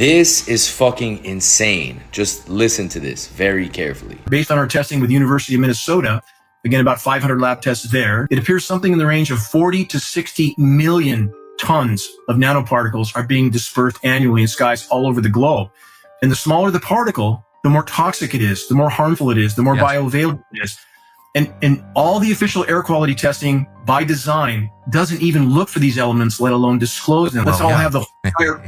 This is fucking insane. Just listen to this very carefully. Based on our testing with the University of Minnesota, again, about 500 lab tests there, it appears something in the range of 40 to 60 million tons of nanoparticles are being dispersed annually in skies all over the globe. And the smaller the particle, the more toxic it is, the more harmful it is, the more bioavailable it is. And all the official air quality testing by design doesn't even look for these elements, let alone disclose them. Let's all have the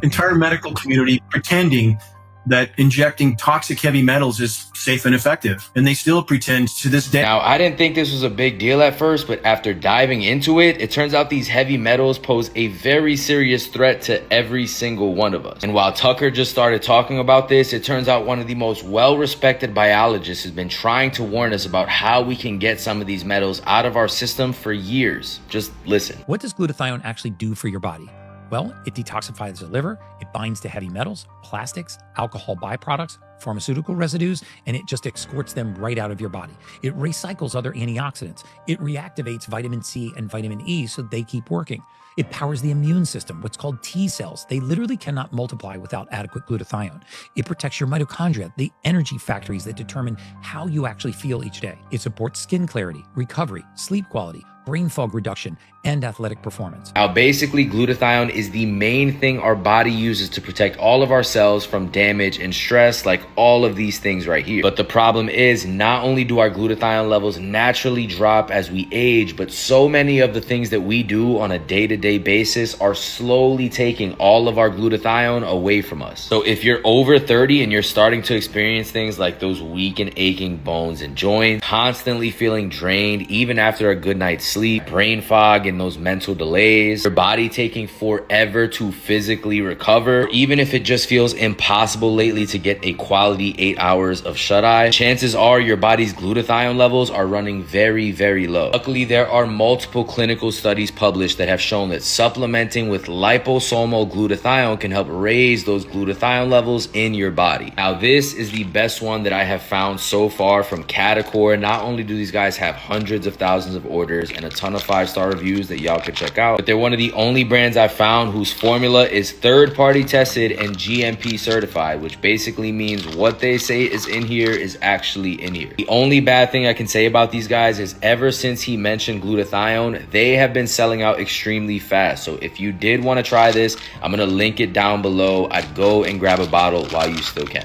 entire medical community pretending that injecting toxic heavy metals is safe and effective. And they still pretend to this day. Now, I didn't think this was a big deal at first, but after diving into it, it turns out these heavy metals pose a very serious threat to every single one of us. And while Tucker just started talking about this, it turns out one of the most well-respected biologists has been trying to warn us about how we can get some of these metals out of our system for years. Just listen. What does glutathione actually do for your body? Well, it detoxifies the liver, it binds to heavy metals, plastics, alcohol byproducts, pharmaceutical residues, and it just escorts them right out of your body. It recycles other antioxidants. It reactivates vitamin C and vitamin E so they keep working. It powers the immune system, what's called T cells. They literally cannot multiply without adequate glutathione. It protects your mitochondria, the energy factories that determine how you actually feel each day. It supports skin clarity, recovery, sleep quality, brain fog reduction, and athletic performance. Now, basically, glutathione is the main thing our body uses to protect all of our cells from damage and stress, like all of these things right here. But the problem is, not only do our glutathione levels naturally drop as we age, but so many of the things that we do on a day-to-day basis are slowly taking all of our glutathione away from us. So if you're over 30 and you're starting to experience things like those weak and aching bones and joints, constantly feeling drained even after a good night's sleep, brain fog, and those mental delays, your body taking forever to physically recover, even if it just feels impossible lately to get a quality 8 hours of shut-eye, chances are your body's glutathione levels are running very, very low. Luckily, there are multiple clinical studies published that have shown that supplementing with liposomal glutathione can help raise those glutathione levels in your body. Now, this is the best one that I have found so far from Catacor. Not only do these guys have hundreds of thousands of orders and a ton of 5-star reviews that y'all could check out, but they're one of the only brands I've found whose formula is third-party tested and GMP certified, which basically means what they say is in here is actually in here. The only bad thing I can say about these guys is ever since he mentioned glutathione, they have been selling out extremely fast. So if you did want to try this, I'm going to link it down below. I'd go and grab a bottle while you still can.